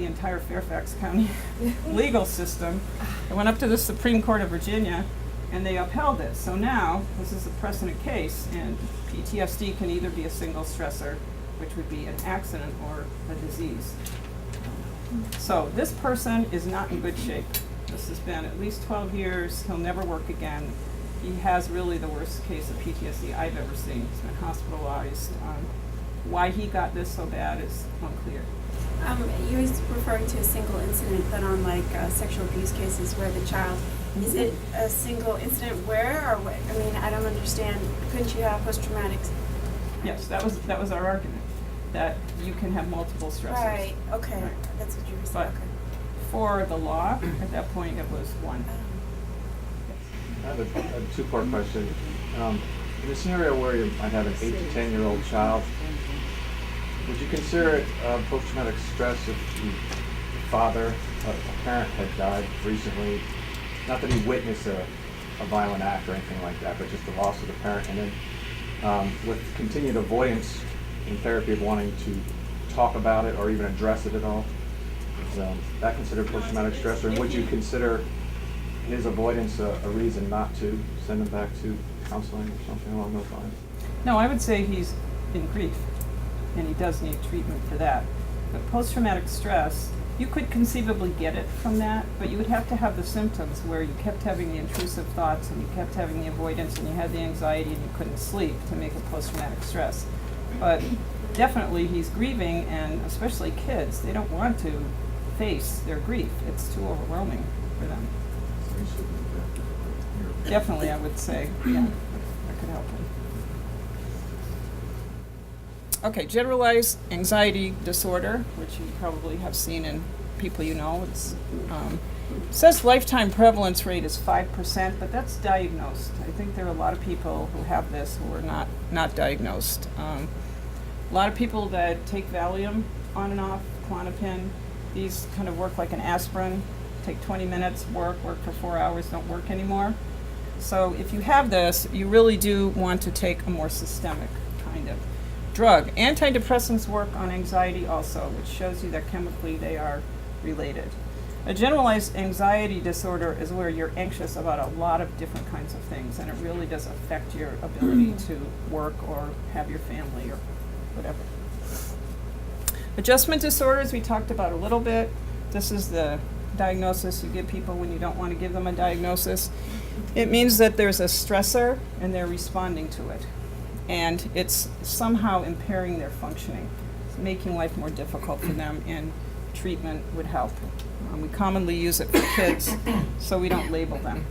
the entire Fairfax County legal system. It went up to the Supreme Court of Virginia, and they upheld it. So now, this is a precedent case, and PTSD can either be a single stressor, which would be an accident, or a disease. So this person is not in good shape. This has been at least 12 years. He'll never work again. He has really the worst case of PTSD I've ever seen. He's been hospitalized. Why he got this so bad is unclear. You was referring to a single incident, but on like sexual abuse cases where the child, is it a single incident where, or what? I mean, I don't understand. Couldn't you have post-traumatic? Yes, that was our argument, that you can have multiple stressors. Right, okay, Right. that's what you were But saying, okay. for the law, at that point, it was one. I have a two-part question. In a scenario where you might have an 8 to 10-year-old child, would you consider it post-traumatic stress if the father, a parent, had died recently? Not that he witnessed a violent act or anything like that, but just the loss of the parent, and then with continued avoidance in therapy of wanting to talk about it or even address it at all, is that considered post-traumatic stress, or would you consider his avoidance a reason not to send him back to counseling or something along those lines? No, I would say he's in grief, and he does need treatment for that. But post-traumatic stress, you could conceivably get it from that, but you would have to have the symptoms where you kept having the intrusive thoughts and you kept having the avoidance and you had the anxiety and you couldn't sleep to make it post-traumatic stress. But definitely he's grieving, and especially kids, they don't want to face their grief. It's too overwhelming for them. Definitely, I would say, yeah, that could help him. Okay, generalized anxiety disorder, which you probably have seen in people you know. It's says lifetime prevalence rate is 5%, but that's diagnosed. I think there are a lot of people who have this who are not diagnosed. A lot of people that take Valium on and off, Klonopin, these kind of work like an aspirin. Take 20 minutes, work for 4 hours, don't work anymore. So if you have this, you really do want to take a more systemic kind of drug. Antidepressants work on anxiety also, which shows you that chemically they are related. A generalized anxiety disorder is where you're anxious about a lot of different kinds of things, and it really does affect your ability to work or have your family or whatever. Adjustment disorders, we talked about a little bit. This is the diagnosis you give people when you don't want to give them a diagnosis. It means that there's a stressor and they're responding to it. And it's somehow impairing their functioning. It's making life more difficult for them, and treatment would help. We commonly use it for kids, so we don't label them.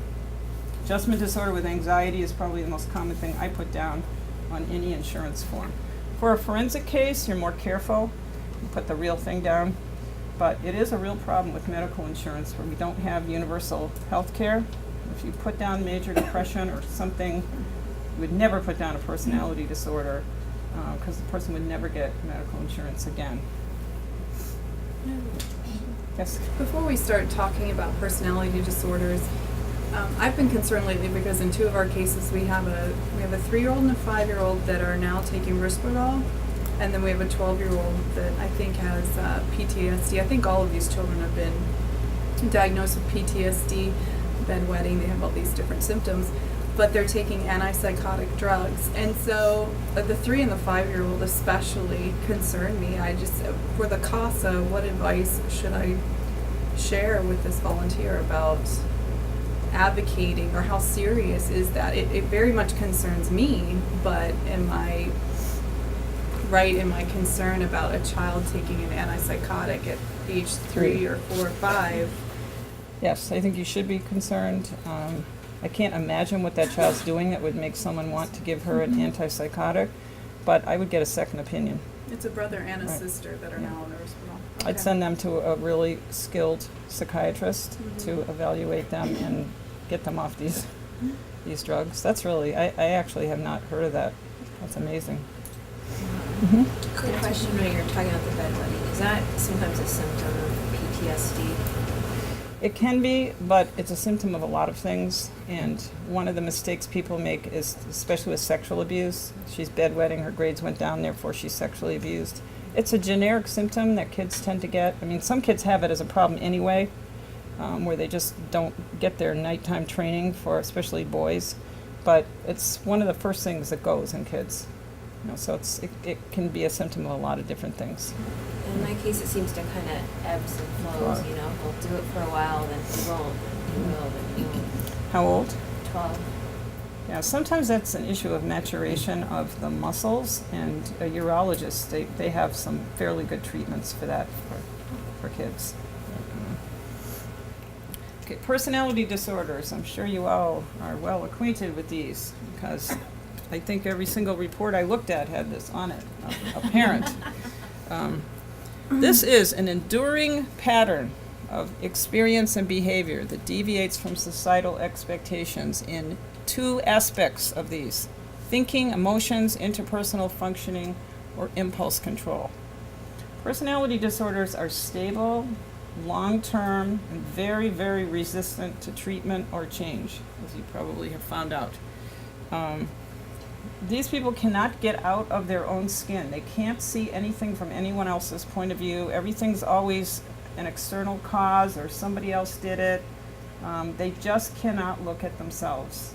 Adjustment disorder with anxiety is probably the most common thing I put down on any insurance form. For a forensic case, you're more careful. You put the real thing down. But it is a real problem with medical insurance where we don't have universal health care. If you put down major depression or something, you would never put down a personality disorder because the person would never get medical insurance again. Yes? Before we start talking about personality disorders, I've been concerned lately because in two of our cases we have a 3-year-old and a 5-year-old that are now taking Risperdal. And then we have a 12-year-old that I think has PTSD. I think all of these children have been diagnosed with PTSD, bedwetting, they have all these different symptoms, but they're taking antipsychotic drugs. And so the 3 and the 5-year-old especially concern me. For the CASA, what advice should I share with this volunteer about advocating, or how serious is that? It very much concerns me, but am I right in my concern about a child taking an antipsychotic at age 3 or 4 or 5? Yes, I think you should be concerned. I can't imagine what that child's doing that would make someone want to give her an antipsychotic, but I would get a second opinion. It's a brother and a Right. sister that are now on Risperdal. I'd send them to a really skilled psychiatrist to evaluate them and get them off these drugs. That's really, I actually have not heard of that. That's amazing. Quick question when you're talking about the bedwetting. Is that sometimes a symptom of PTSD? It can be, but it's a symptom of a lot of things. And one of the mistakes people make is, especially with sexual abuse, she's bedwetting, her grades went down, therefore she's sexually abused. It's a generic symptom that kids tend to get. I mean, some kids have it as a problem anyway, where they just don't get their nighttime training for, especially boys. But it's one of the first things that goes in kids. You know, so it can be a symptom of a lot of different things. In my case, it seems to kind of ebbs and flows, Right. you know, he'll do it for a while, then he won't, he will, then he won't. How old? 12. Yeah, sometimes that's an issue of maturation of the muscles, and a urologist, they have some fairly good treatments for that for kids. Okay, personality disorders. I'm sure you all are well acquainted with these because I think every single report I looked at had this on it, a parent. This is an enduring pattern of experience and behavior that deviates from societal expectations in two aspects of these: thinking, emotions, interpersonal functioning, or impulse control. Personality disorders are stable, long-term, and very, very resistant to treatment or change, as you probably have found out. These people cannot get out of their own skin. They can't see anything from anyone else's point of view. Everything's always an external cause or somebody else did it. They just cannot look at themselves.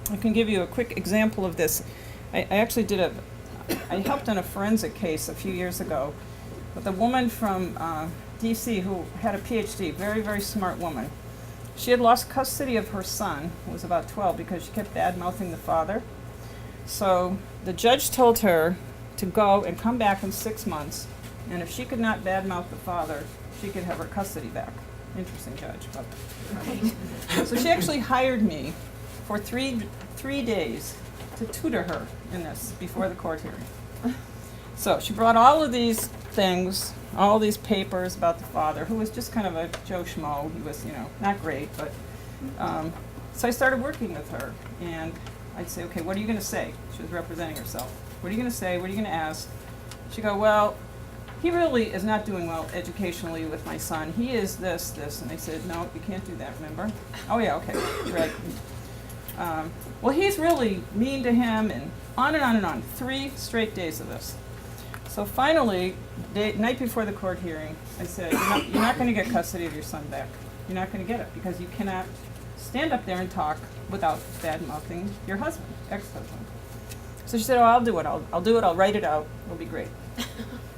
I can give you a quick example of this. I actually I helped on a forensic case a few years ago with a woman from DC who had a PhD, very, very smart woman. She had lost custody of her son, who was about 12, because she kept bad-mouthing the father. So the judge told her to go and come back in 6 months, and if she could not badmouth the father, she could have her custody back. Interesting judge. But so she actually hired me for three days to tutor her in this before the court hearing. So she brought all of these things, all these papers about the father, who was just kind of a Joe Schmo. He was, not great, but so I started working with her, and I'd say, okay, what are you going to say? She was representing herself. What are you going to say? What are you going to ask? She'd go, well, he really is not doing well educationally with my son. He is this. And I said, no, you can't do that, remember? Oh, yeah, okay, right. Well, he's really mean to him, and on and on and on. 3 straight days of this. So finally, night before the court hearing, I said, you're not going to get custody of your son back. You're not going to get it because you cannot stand up there and talk without bad-mouthing your husband, ex-husband. So she said, oh, I'll do it. I'll do it. I'll write it out. It'll be great.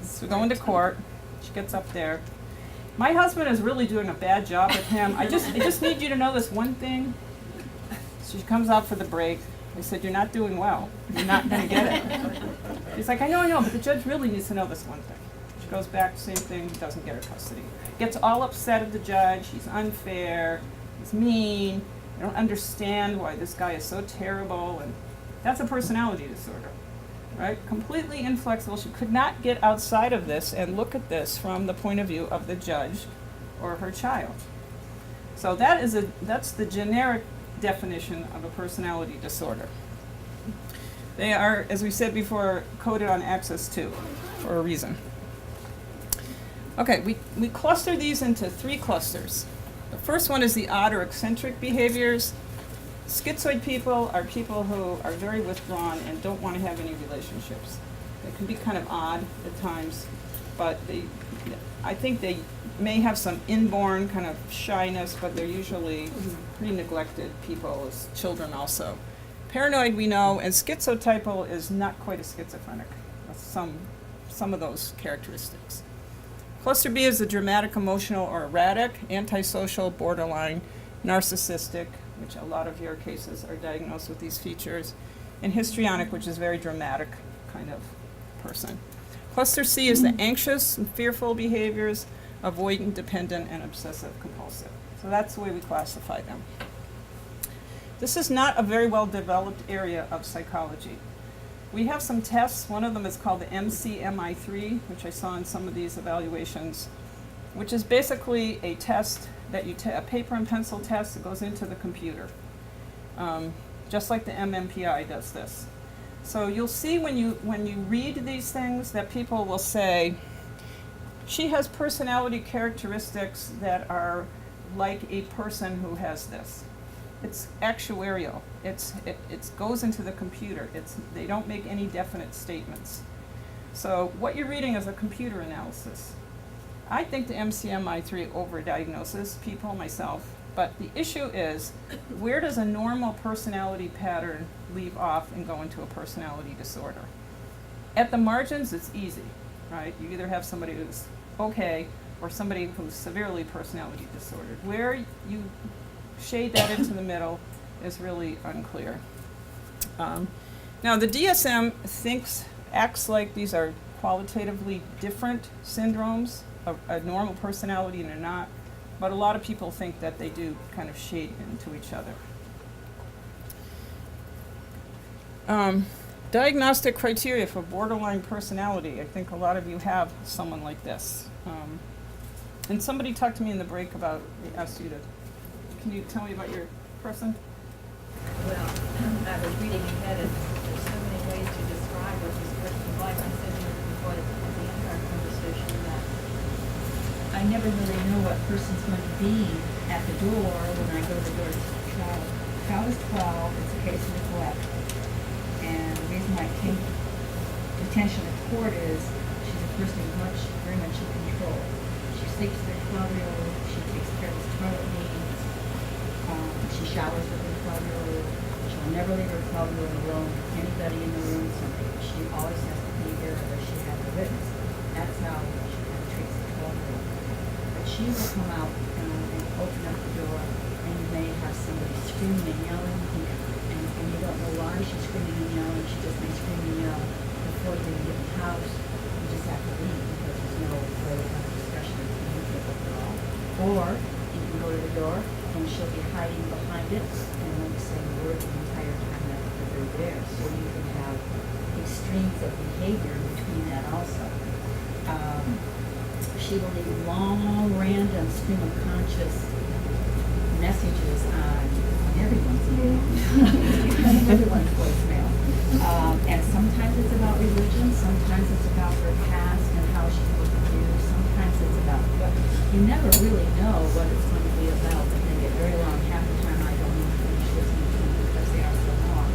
So we go into court. She gets up there. My husband is really doing a bad job with him. I just need you to know this one thing. So she comes out for the break. I said, you're not doing well. You're not going to get it. He's like, I know, but the judge really needs to know this one thing. She goes back, same thing, doesn't get her custody. Gets all upset at the judge. He's unfair. He's mean. I don't understand why this guy is so terrible. And that's a personality disorder, right? Completely inflexible. She could not get outside of this and look at this from the point of view of the judge or her child. So that's the generic definition of a personality disorder. They are, as we said before, coded on axis 2 for a reason. Okay, we cluster these into 3 clusters. The first one is the odd or eccentric behaviors. Schizoid people are people who are very withdrawn and don't want to have any relationships. They can be kind of odd at times, but I think they may have some inborn kind of shyness, but they're usually pretty neglected people as children also. Paranoid we know, and schizotypal is not quite a schizophrenic. Some of those characteristics. Cluster B is the dramatic, emotional, or erratic, antisocial, borderline, narcissistic, which a lot of your cases are diagnosed with these features, and histrionic, which is very dramatic kind of person. Cluster C is the anxious and fearful behaviors, avoidant, dependent, and obsessive compulsive. So that's the way we classify them. This is not a very well developed area of psychology. We have some tests. One of them is called the MCMI3, which I saw in some of these evaluations, which is basically a test that a paper and pencil test that goes into the computer, just like the MMPI does this. So you'll see when you read these things that people will say, she has personality characteristics that are like a person who has this. It's actuarial. It goes into the computer. They don't make any definite statements. So what you're reading is a computer analysis. I think the MCMI3 overdiagnoses people, myself, but the issue is, where does a normal personality pattern leave off and go into a personality disorder? At the margins, it's easy, right? You either have somebody who's okay or somebody who's severely personality disordered. Where you shade that into the middle is really unclear. Now, the DSM acts like these are qualitatively different syndromes, a normal personality and a not, but a lot of people think that they do kind of shade into each other. Diagnostic criteria for borderline personality. I think a lot of you have someone like this. And somebody talked to me in the break about, they asked you to, can you tell me about your person? Well, I was reading ahead, and there's so many ways to describe what this person's like. I said here before at the end of our conversation that I never really know what person's going to be at the door when I go to the door to the child. The child is 12, it's a case of neglect. And the reason why it came to attention of court is she's a person who's very much in control. She sleeps with her 12-year-old, she takes care of his toilet needs, she showers with her 12-year-old, she'll never leave her 12-year-old alone with anybody in the room, so she always has to be there whether she has a witness. That's how she kind of treats the 12-year-old. But she will come out and open up the door, and you may have somebody screaming and yelling, and you don't know why she's screaming and yelling. She just may scream and yell before you even get in the house. You just have to leave because there's no way to have a discussion or communicate with her all. Or you can go to the door and she'll be hiding behind it and won't say a word the entire time that they're there. So you can have extremes of behavior between that also. She will leave long, random stream of conscious messages on everyone's email, everyone's voicemail. And sometimes it's about religion, sometimes it's about her past and how she's going to do, sometimes it's about, but you never really know what it's going to be about. But they get very long. Half the time I don't even finish listening to them because they are so long.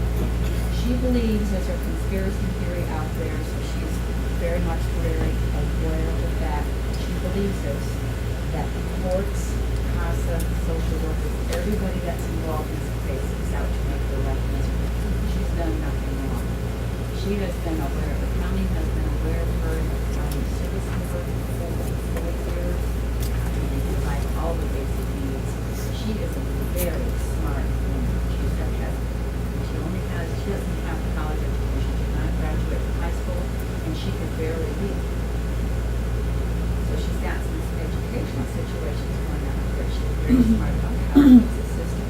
She believes there's a conspiracy theory out there, so she's very much very aware of that. She believes this, that the courts, CASA, social workers, everybody that's involved in this case is out to make her life miserable. She's done nothing wrong. She has been aware, the county has been aware of her and providing service to her for 4 years. They provide all the basic needs. She is a very smart woman. She's sarcastic. She doesn't have college education. She did not graduate from high school, and she can barely read. So she's got some educational situations going on where she's very smart about how to use the system.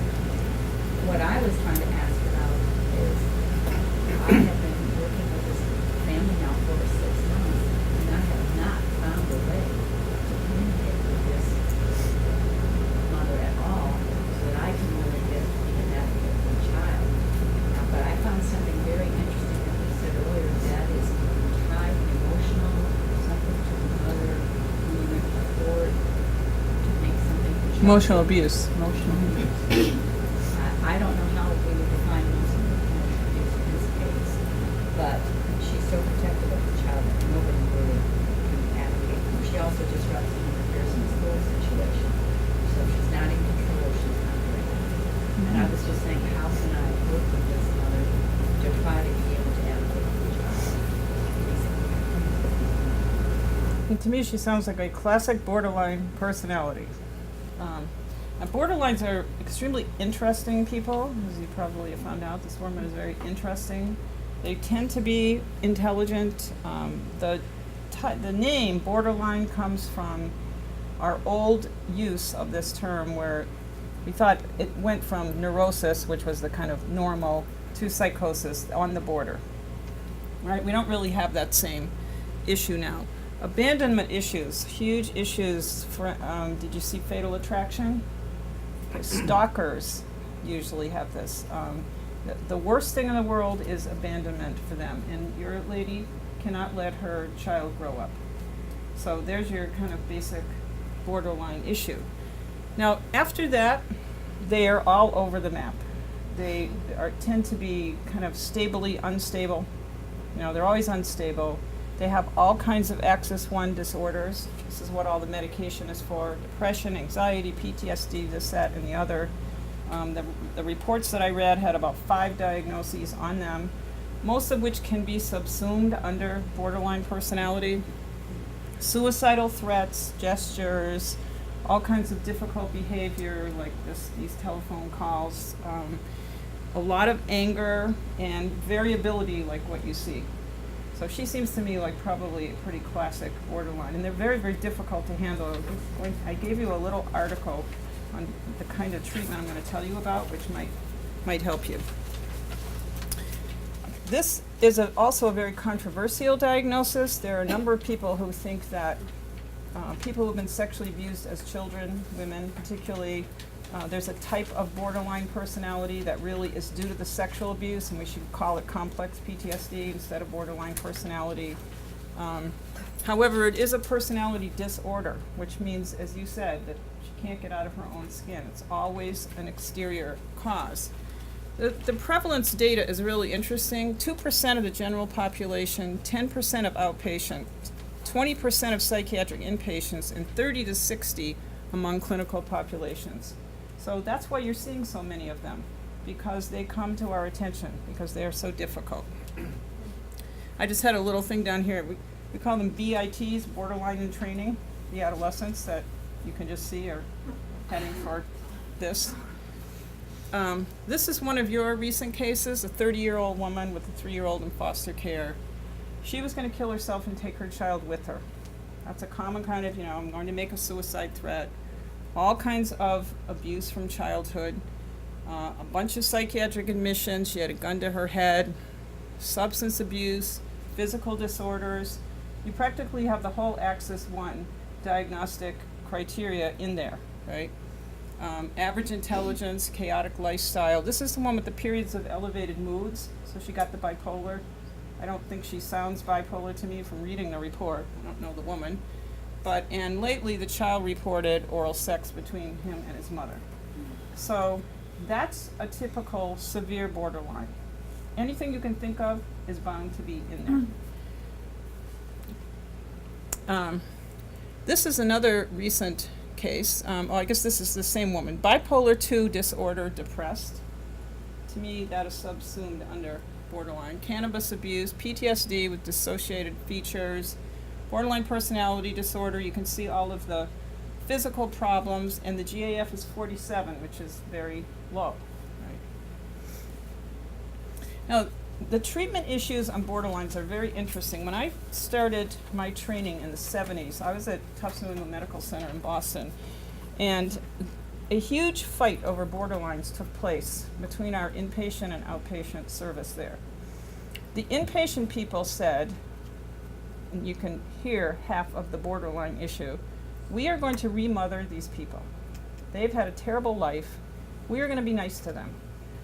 What I was trying to ask about is, I have been working with this family now for over 6 months, and I have not found a way to communicate with this mother at all, so that I can really get an advocate for the child. But I found something very interesting that you said earlier, that is tied emotional, something to the mother who you afford to make something for child. Emotional abuse. Emotional abuse. I don't know how we would define emotional abuse in this case, but she's so protective of the child that nobody really can advocate for. She also disrupts the interference in the school situation. So she's not in control, she's not very good. And I was just saying, how can I work with this mother to try to be able to advocate for the child? And to me, she sounds like a classic borderline personality. And borderlines are extremely interesting people, as you probably have found out. This woman is very interesting. They tend to be intelligent. The name borderline comes from our old use of this term, where we thought it went from neurosis, which was the kind of normal, to psychosis, on the border. Right? We don't really have that same issue now. Abandonment issues, huge issues. For, did you see Fatal Attraction? Okay, stalkers usually have this. The worst thing in the world is abandonment for them, and your lady cannot let her child grow up. So there's your kind of basic borderline issue. Now, after that, they are all over the map. They tend to be kind of stably unstable. You know, they're always unstable. They have all kinds of Axis 1 disorders. This is what all the medication is for: depression, anxiety, PTSD, this, that, and the other. The reports that I read had about 5 diagnoses on them, most of which can be subsumed under borderline personality. Suicidal threats, gestures, all kinds of difficult behavior like these telephone calls, a lot of anger and variability like what you see. So she seems to me like probably a pretty classic borderline, and they're very, very difficult to handle. I gave you a little article on the kind of treatment I'm going to tell you about, which might help you. This is also a very controversial diagnosis. There are a number of people who think that people who have been sexually abused as children, women particularly, there's a type of borderline personality that really is due to the sexual abuse, and we should call it complex PTSD instead of borderline personality. However, it is a personality disorder, which means, as you said, that she can't get out of her own skin. It's always an exterior cause. The prevalence data is really interesting. 2% of the general population, 10% of outpatient, 20% of psychiatric inpatients, and 30 to 60 among clinical populations. So that's why you're seeing so many of them, because they come to our attention, because they are so difficult. I just had a little thing down here. We call them BITs, borderline in training, the adolescents that you can just see are heading for this. This is one of your recent cases, a 30-year-old woman with a 3-year-old in foster care. She was going to kill herself and take her child with her. That's a common kind of, I'm going to make a suicide threat. All kinds of abuse from childhood, a bunch of psychiatric admissions. She had a gun to her head, substance abuse, physical disorders. You practically have the whole Axis 1 diagnostic criteria in there, right? Average intelligence, chaotic lifestyle. This is the one with the periods of elevated moods, so she got the bipolar. I don't think she sounds bipolar to me from reading the report. I don't know the woman. And lately the child reported oral sex between him and his mother. So that's a typical severe borderline. Anything you can think of is bound to be in there. This is another recent case. I guess this is the same woman. Bipolar 2 disorder, depressed. To me, that is subsumed under borderline. Cannabis abuse, PTSD with dissociated features, borderline personality disorder. You can see all of the physical problems, and the GAF is 47, which is very low. Right? Now, the treatment issues on borderlines are very interesting. When I started my training in the 70s, I was at Tufts New England Medical Center in Boston, and a huge fight over borderlines took place between our inpatient and outpatient service there. The inpatient people said, and you can hear half of the borderline issue, we are going to remother these people. They've had a terrible life. We are going to be nice to them.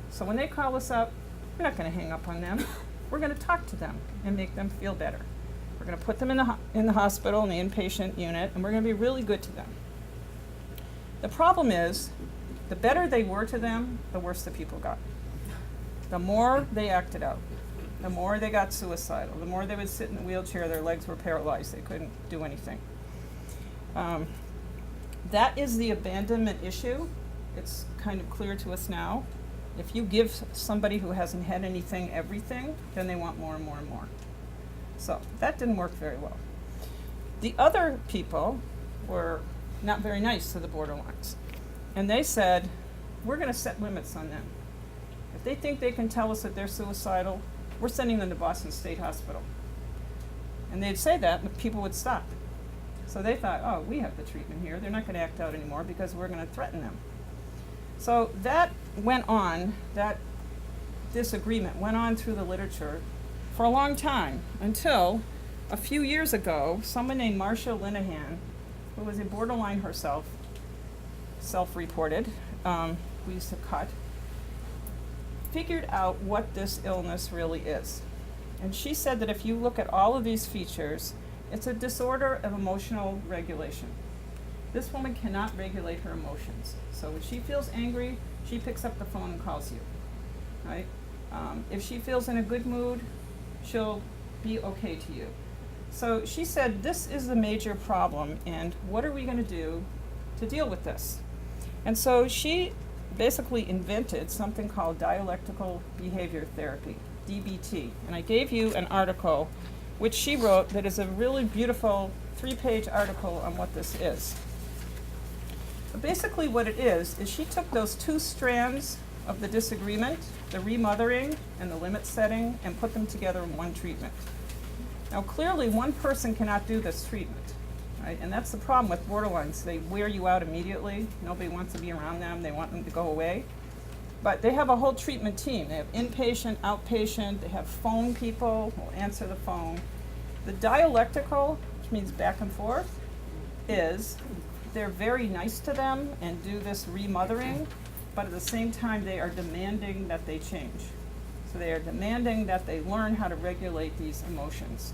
So when they call us up, we're not going to hang up on them. We're going to talk to them and make them feel better. We're going to put them in the hospital, in the inpatient unit, and we're going to be really good to them. The problem is, the better they were to them, the worse the people got. The more they acted out, the more they got suicidal, the more they would sit in the wheelchair, their legs were paralyzed, they couldn't do anything. That is the abandonment issue. It's kind of clear to us now. If you give somebody who hasn't had anything everything, then they want more and more and more. So that didn't work very well. The other people were not very nice to the borderlines. And they said, we're going to set limits on them. If they think they can tell us that they're suicidal, we're sending them to Boston State Hospital. And they'd say that, and people would stop. So they thought, oh, we have the treatment here. They're not going to act out anymore because we're going to threaten them. So that went on, that disagreement went on through the literature for a long time, until a few years ago, someone named Marcia Linehan, who was a borderline herself, self-reported, we used to cut, figured out what this illness really is. And she said that if you look at all of these features, it's a disorder of emotional regulation. This woman cannot regulate her emotions. So when she feels angry, she picks up the phone and calls you, right? If she feels in a good mood, she'll be okay to you. So she said, this is the major problem, and what are we going to do to deal with this? And so she basically invented something called dialectical behavior therapy, DBT. And I gave you an article which she wrote that is a really beautiful 3-page article on what this is. But basically what it is she took those 2 strands of the disagreement, the remothering and the limit setting, and put them together in one treatment. Now clearly one person cannot do this treatment, right? And that's the problem with borderlines. They wear you out immediately. Nobody wants to be around them. They want them to go away. But they have a whole treatment team. They have inpatient, outpatient, they have phone people who will answer the phone. The dialectical, which means back and forth, is they're very nice to them and do this remothering, but at the same time they are demanding that they change. So they are demanding that they learn how to regulate these emotions.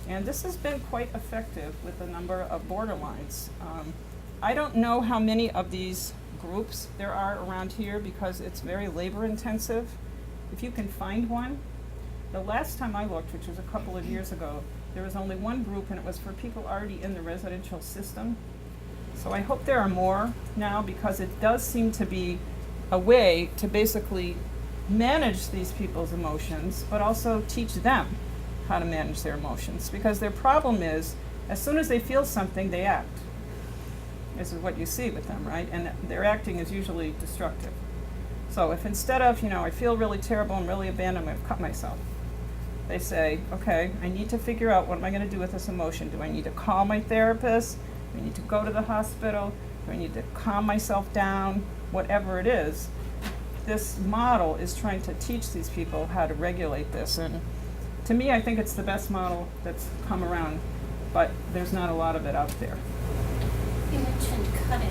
And this has been quite effective with a number of borderlines. I don't know how many of these groups there are around here because it's very labor intensive. If you can find one, the last time I looked, which was a couple of years ago, there was only one group and it was for people already in the residential system. So I hope there are more now because it does seem to be a way to basically manage these people's emotions, but also teach them how to manage their emotions. Because their problem is, as soon as they feel something, they act. This is what you see with them, right? And their acting is usually destructive. So if instead of, I feel really terrible, I'm really abandoned, I'm going to cut myself, they say, okay, I need to figure out what am I going to do with this emotion. Do I need to call my therapist? Do I need to go to the hospital? Do I need to calm myself down? Whatever it is, this model is trying to teach these people how to regulate this. And to me, I think it's the best model that's come around, but there's not a lot of it out there. You mentioned cutting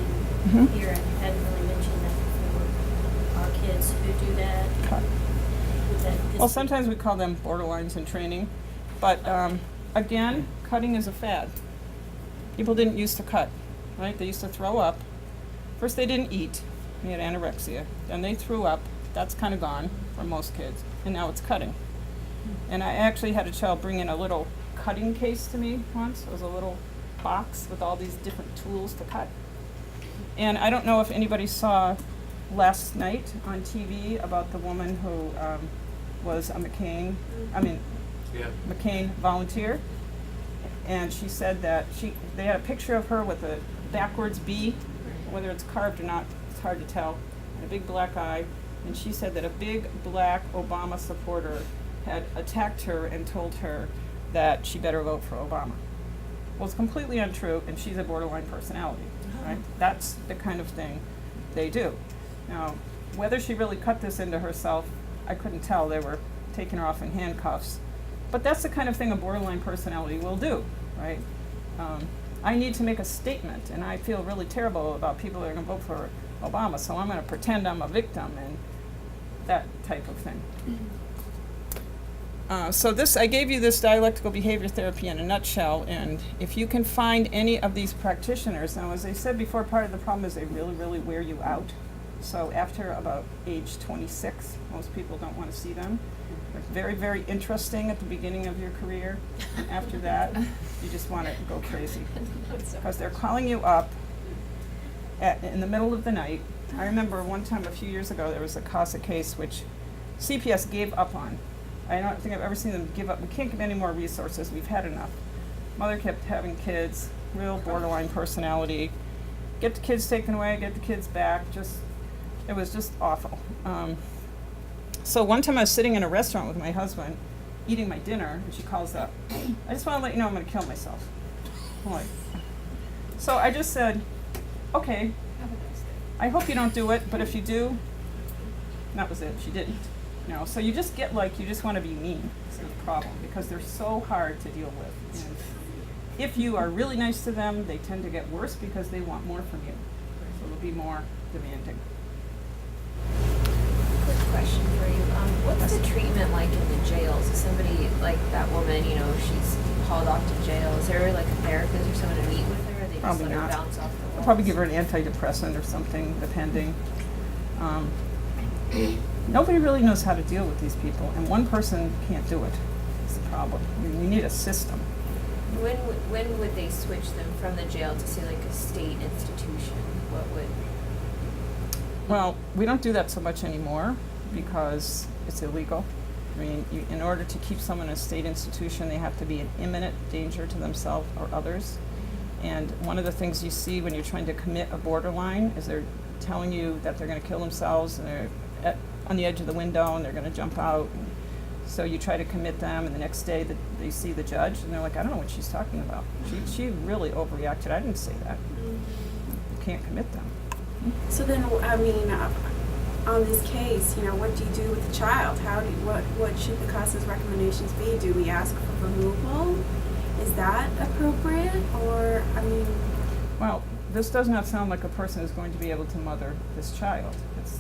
Mhm. here, and you hadn't really mentioned that before. Our kids who do that, Cut. would that Well, sometimes we call them borderlines in training, but again, cutting is a fad. People didn't used to cut, right? They used to throw up. First they didn't eat, they had anorexia. Then they threw up, that's kind of gone for most kids, and now it's cutting. And I actually had a child bring in a little cutting case to me once. It was a little box with all these different tools to cut. And I don't know if anybody saw last night on TV about the woman who was a McCain volunteer. And she said that they had a picture of her with a backwards B, whether it's carved or not, it's hard to tell, and a big black eye. And she said that a big black Obama supporter had attacked her and told her that she better vote for Obama. Well, it's completely untrue, and she's a borderline personality, right? That's the kind of thing they do. Now, whether she really cut this into herself, I couldn't tell. They were taking her off in handcuffs. But that's the kind of thing a borderline personality will do, right? I need to make a statement, and I feel really terrible about people that are going to vote for Obama, so I'm going to pretend I'm a victim and that type of thing. So I gave you this dialectical behavior therapy in a nutshell, and if you can find any of these practitioners, now as I said before, part of the problem is they really, really wear you out. So after about age 26, most people don't want to see them. They're very, very interesting at the beginning of your career. And after that, you just want to go crazy. Because they're calling you up in the middle of the night. I remember one time a few years ago, there was a CASA case which CPS gave up on. I don't think I've ever seen them give up. We can't give any more resources. We've had enough. Mother kept having kids, real borderline personality. Get the kids taken away, get the kids back. It was just awful. So one time I was sitting in a restaurant with my husband, eating my dinner, and she calls up. I just want to let you know I'm going to kill myself. I'm like, so I just said, okay, I hope you don't do it, but if you do, and that was it. She didn't. So you just get you just want to be mean. It's the problem because they're so hard to deal with. And if you are really nice to them, they tend to get worse because they want more from you. So they'll be more demanding. Quick question for you. What's the treatment like in the jails? Is somebody like that woman, she's hauled off to jail? Is there a therapist or someone to meet with her? Or they Probably just let not. her bounce off the walls? I'll probably give her an antidepressant or something, depending. Nobody really knows how to deal with these people, and one person can't do it. It's the problem. You need a system. when would they switch them from the jail to say like a state institution? What would? Well, we don't do that so much anymore because it's illegal. I mean, in order to keep someone in a state institution, they have to be in imminent danger to themselves or others. And one of the things you see when you're trying to commit a borderline is they're telling you that they're going to kill themselves and they're on the edge of the window and they're going to jump out. And so you try to commit them, and the next day they see the judge and they're like, I don't know what she's talking about. She really overreacted. I didn't say that. You can't commit them. So then, I mean, on this case, you know, what do you do with the child? What should the CASA's recommendations be? Do we ask for removal? Is that appropriate, or, I mean? Well, this does not sound like a person who's going to be able to mother this child. It's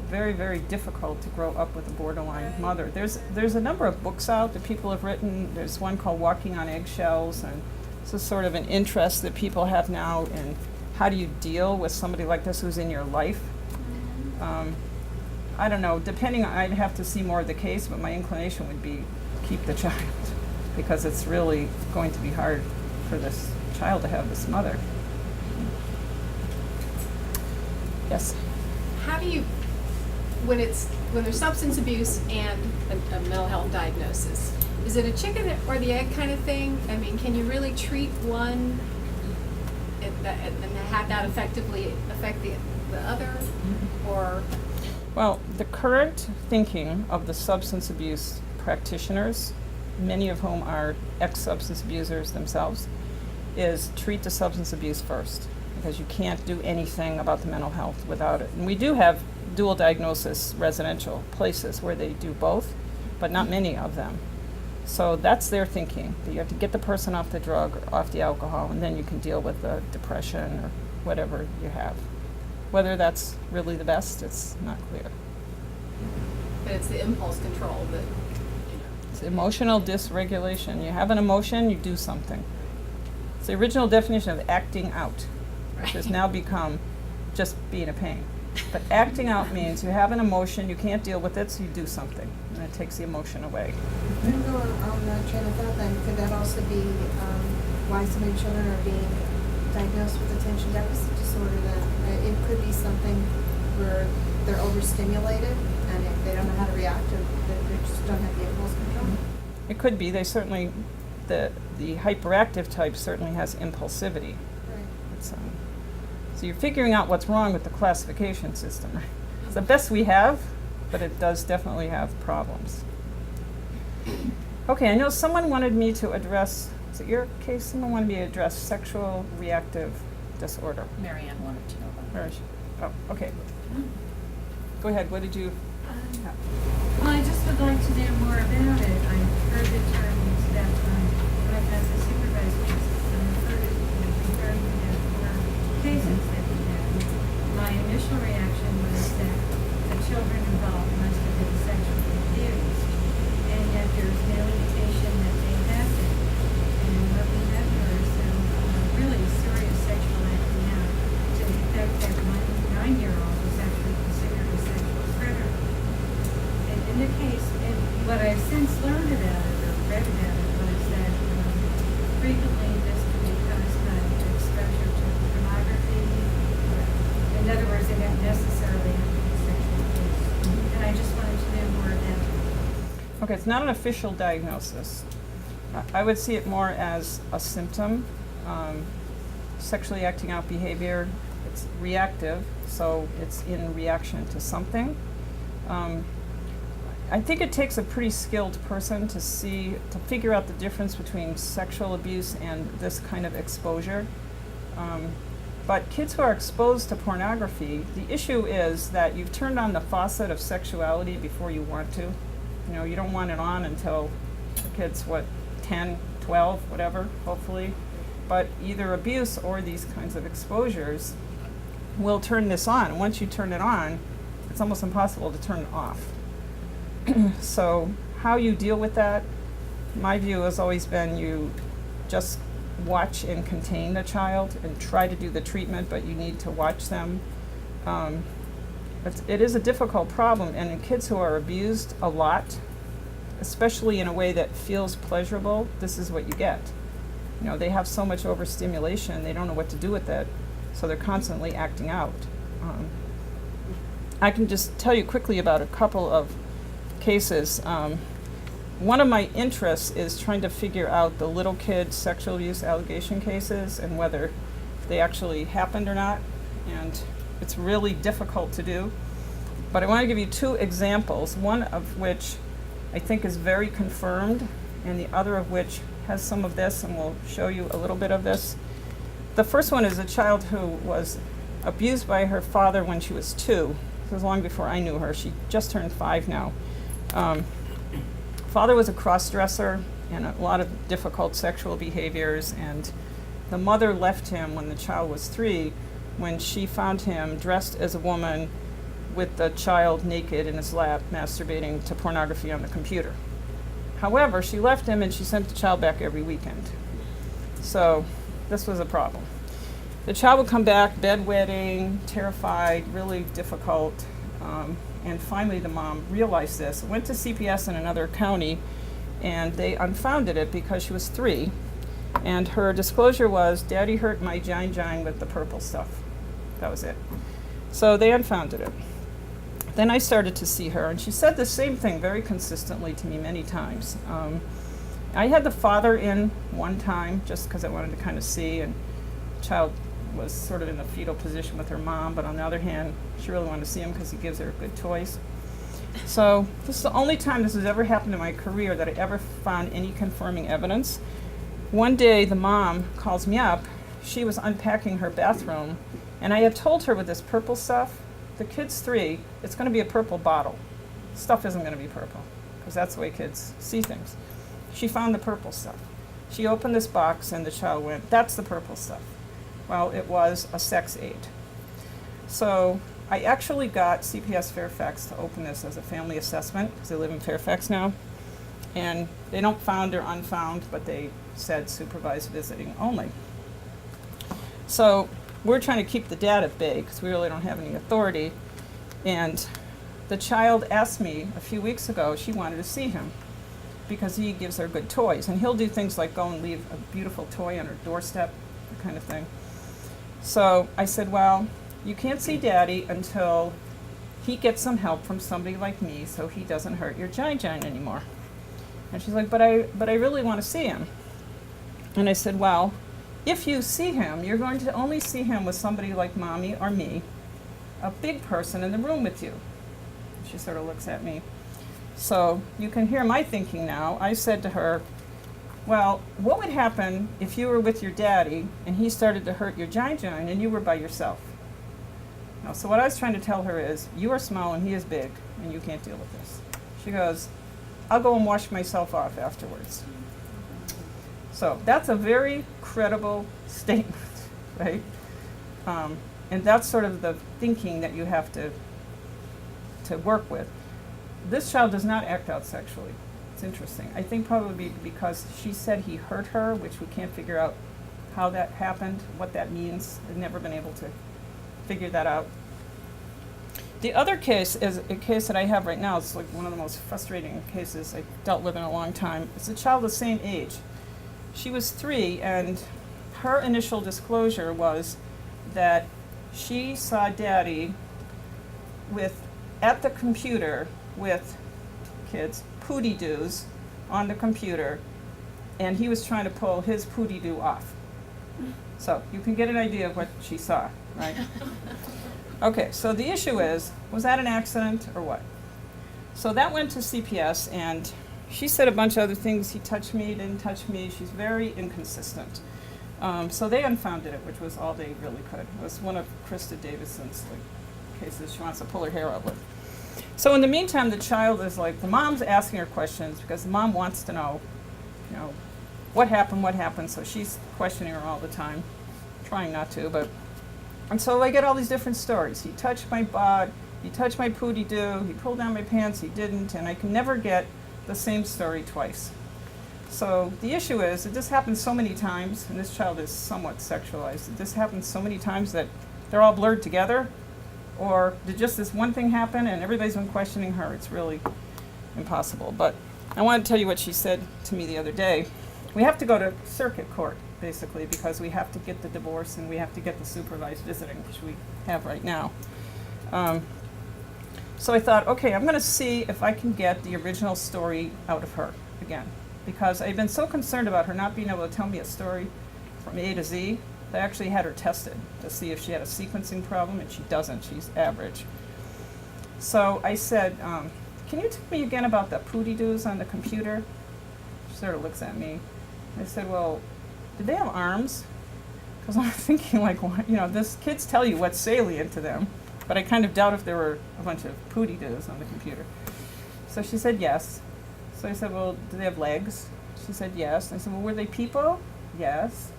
very, very difficult to grow up with a borderline mother. There's a number of books out that people have written. There's one called Walking on Eggshells, and this is sort of an interest that people have now in how do you deal with somebody like this who's in your life. I don't know, I'd have to see more of the case, but my inclination would be keep the child because it's really going to be hard for this child to have this mother. Yes? How do you, when there's substance abuse and a mental health diagnosis, is it a chicken or the egg kind of thing? I mean, can you really treat one and have that effectively affect the other, or? Well, the current thinking of the substance abuse practitioners, many of whom are ex-substance abusers themselves, is treat the substance abuse first, because you can't do anything about the mental health without it. And we do have dual diagnosis residential places where they do both, but not many of them. So that's their thinking, that you have to get the person off the drug or off the alcohol, and then you can deal with the depression or whatever you have. Whether that's really the best, it's not clear. But it's the impulse control that, It's emotional dysregulation. You have an emotion, you do something. It's the original definition of acting out, which has now become just being a pain. But acting out means you have an emotion, you can't deal with it, so you do something, and it takes the emotion away. I'm going on that train of thought then. Could that also be why so many children are being diagnosed with attention deficit disorder then? It could be something where they're overstimulated and if they don't know how to react or they just don't have the impulse control. It could be. They certainly, the hyperactive type certainly has impulsivity. Right. It's, so you're figuring out what's wrong with the classification system. It's the best we have, but it does definitely have problems. Okay, I know someone wanted me to address, is it your case? Someone wanted me to address sexual reactive disorder. Marianne wanted to know about Where is she? Oh, okay. Go ahead, what did you have? Well, I just would like to know more about it. I've heard the terms that when I've as a supervisor, I've heard it regarding the 4 cases that we had. My initial reaction was that the children involved must have been sexually abused, and yet there's no indication that they have been. And what we have here is some really serious sexual acting out to the effect that one 9-year-old was actually considered a sexual predator. And in the case, and what I've since learned about it or read about it was that frequently this can be caused by exposure to pornography. In other words, they don't necessarily have to be sexual abuse. And I just wanted to know more about it. Okay, it's not an official diagnosis. I would see it more as a symptom. Sexually acting out behavior, it's reactive, so it's in reaction to something. I think it takes a pretty skilled person to figure out the difference between sexual abuse and this kind of exposure. But kids who are exposed to pornography, the issue is that you've turned on the faucet of sexuality before you want to. You know, you don't want it on until the kid's, 10, 12, whatever, hopefully. But either abuse or these kinds of exposures will turn this on. And once you turn it on, it's almost impossible to turn it off. So how you deal with that, my view has always been you just watch and contain the child and try to do the treatment, but you need to watch them. It is a difficult problem, and in kids who are abused a lot, especially in a way that feels pleasurable, this is what you get. You know, they have so much overstimulation, they don't know what to do with it, so they're constantly acting out. I can just tell you quickly about a couple of cases. One of my interests is trying to figure out the little kid sexual abuse allegation cases and whether they actually happened or not, and it's really difficult to do. But I want to give you two examples, one of which I think is very confirmed, and the other of which has some of this, and we'll show you a little bit of this. The first one is a child who was abused by her father when she was 2. This was long before I knew her. She just turned 5 now. Father was a cross-dresser and a lot of difficult sexual behaviors, and the mother left him when the child was 3, when she found him dressed as a woman with the child naked in his lap, masturbating to pornography on the computer. However, she left him and she sent the child back every weekend. So this was a problem. The child would come back bedwetting, terrified, really difficult. And finally the mom realized this, went to CPS in another county, and they unfounded it because she was 3. And her disclosure was, Daddy hurt my gine with the purple stuff. That was it. So they unfounded it. Then I started to see her, and she said the same thing very consistently to me many times. I had the father in one time just because I wanted to kind of see, and the child was sort of in the fetal position with her mom, but on the other hand, she really wanted to see him because he gives her good toys. So this is the only time this has ever happened in my career that I ever found any confirming evidence. One day the mom calls me up. She was unpacking her bathroom, and I had told her with this purple stuff, the kid's 3, it's going to be a purple bottle. Stuff isn't going to be purple, because that's the way kids see things. She found the purple stuff. She opened this box, and the child went, that's the purple stuff. Well, it was a sex aid. So I actually got CPS Fairfax to open this as a family assessment, because I live in Fairfax now. And they don't found or unfound, but they said supervised visiting only. So we're trying to keep the dad at bay, because we really don't have any authority. And the child asked me a few weeks ago, she wanted to see him, because he gives her good toys. And he'll do things like go and leave a beautiful toy on her doorstep, that kind of thing. So I said, well, you can't see Daddy until he gets some help from somebody like me so he doesn't hurt your gine anymore. And she's like, but I really want to see him. And I said, well, if you see him, you're going to only see him with somebody like Mommy or me, a big person in the room with you. She sort of looks at me. So you can hear my thinking now. I said to her, well, what would happen if you were with your daddy and he started to hurt your gine and you were by yourself? Now, so what I was trying to tell her is, you are small and he is big, and you can't deal with this. She goes, I'll go and wash myself off afterwards. So that's a very credible statement, right? And that's sort of the thinking that you have to work with. This child does not act out sexually. It's interesting. I think probably because she said he hurt her, which we can't figure out how that happened, what that means. I've never been able to figure that out. The other case is a case that I have right now. It's like one of the most frustrating cases I've dealt with in a long time. It's a child the same age. She was 3, and her initial disclosure was that she saw Daddy at the computer with kids, pooty-doos on the computer, and he was trying to pull his pooty-doo off. So you can get an idea of what she saw, right? Okay, so the issue is, was that an accident or what? So that went to CPS, and she said a bunch of other things. He touched me, didn't touch me. She's very inconsistent. So they unfounded it, which was all they really could. It was one of Krista Davidson's cases she wants to pull her hair out with. So in the meantime, the child is like, the mom's asking her questions because the mom wants to know, what happened, so she's questioning her all the time, trying not to, but. And so I get all these different stories. He touched my butt, he touched my pooty-doo, he pulled down my pants, he didn't, and I can never get the same story twice. So the issue is that this happens so many times, and this child is somewhat sexualized, that this happens so many times that they're all blurred together, or did just this one thing happen and everybody's been questioning her? It's really impossible. But I want to tell you what she said to me the other day. We have to go to circuit court basically, because we have to get the divorce and we have to get the supervised visiting, which we have right now. So I thought, okay, I'm going to see if I can get the original story out of her again, because I've been so concerned about her not being able to tell me a story from A to Z. I actually had her tested to see if she had a sequencing problem, and she doesn't. She's average. So I said, can you tell me again about the pooty-doos on the computer? She sort of looks at me. I said, well, did they have arms? Because I'm thinking, like, what, you know, this kids tell you what's salient to them, but I kind of doubt if there were a bunch of pooty-doos on the computer. So she said yes. So I said, well, do they have legs? She said yes. I said, well, were they people? Yes.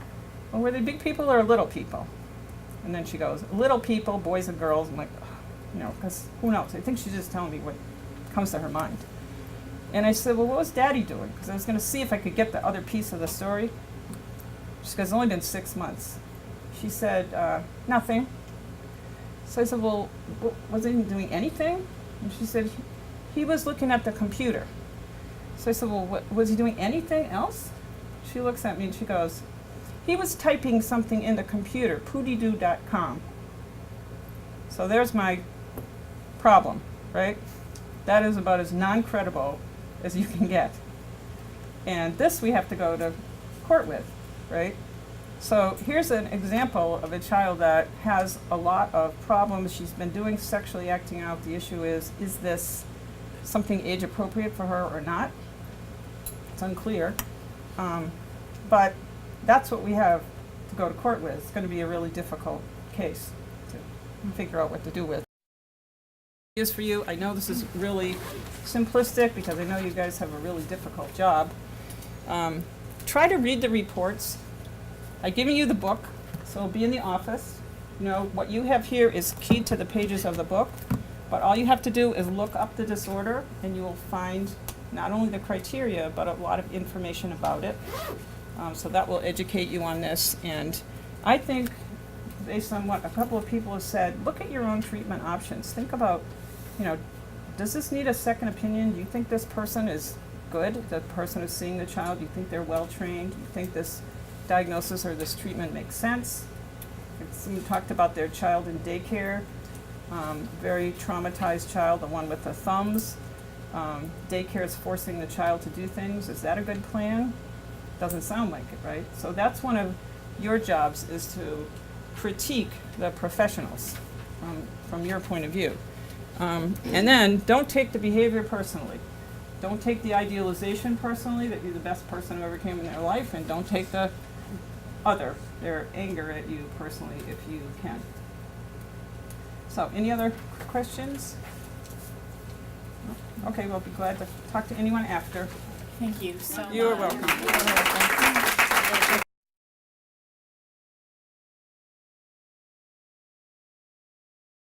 Well, were they big people or little people? And then she goes, little people, boys and girls. I'm like, ugh, you know, because who knows? I think she's just telling me what comes to her mind. And I said, well, what was Daddy doing? Because I was going to see if I could get the other piece of the story. She goes, it's only been 6 months. She said, nothing. So I said, well, was he doing anything? And she said, he was looking at the computer. So I said, well, was he doing anything else? She looks at me and she goes, he was typing something in the computer, pootydoo.com. So there's my problem, right? That is about as non-credible as you can get. And this we have to go to court with, right? So here's an example of a child that has a lot of problems. She's been doing sexually acting out. The issue is this something age appropriate for her or not? It's unclear. But that's what we have to go to court with. It's going to be a really difficult case to figure out what to do with. Is for you. I know this is really simplistic because I know you guys have a really difficult job. Try to read the reports. I've given you the book, so it'll be in the office. You know, what you have here is keyed to the pages of the book, but all you have to do is look up the disorder and you will find not only the criteria, but a lot of information about it. So that will educate you on this. And I think, based on what a couple of people have said, look at your own treatment options. Think about, you know, does this need a second opinion? Do you think this person is good? The person who's seeing the child, do you think they're well trained? Do you think this diagnosis or this treatment makes sense? Someone talked about their child in daycare, very traumatized child, the one with the thumbs. Daycare is forcing the child to do things. Is that a good plan? Doesn't sound like it, right? So that's one of your jobs, is to critique the professionals from your point of view. And then don't take the behavior personally. Don't take the idealization personally that you're the best person who ever came in their life, and don't take their anger at you personally if you can. So, any other questions? No? Okay, we'll be glad to talk to anyone after. Thank you so much. You're welcome.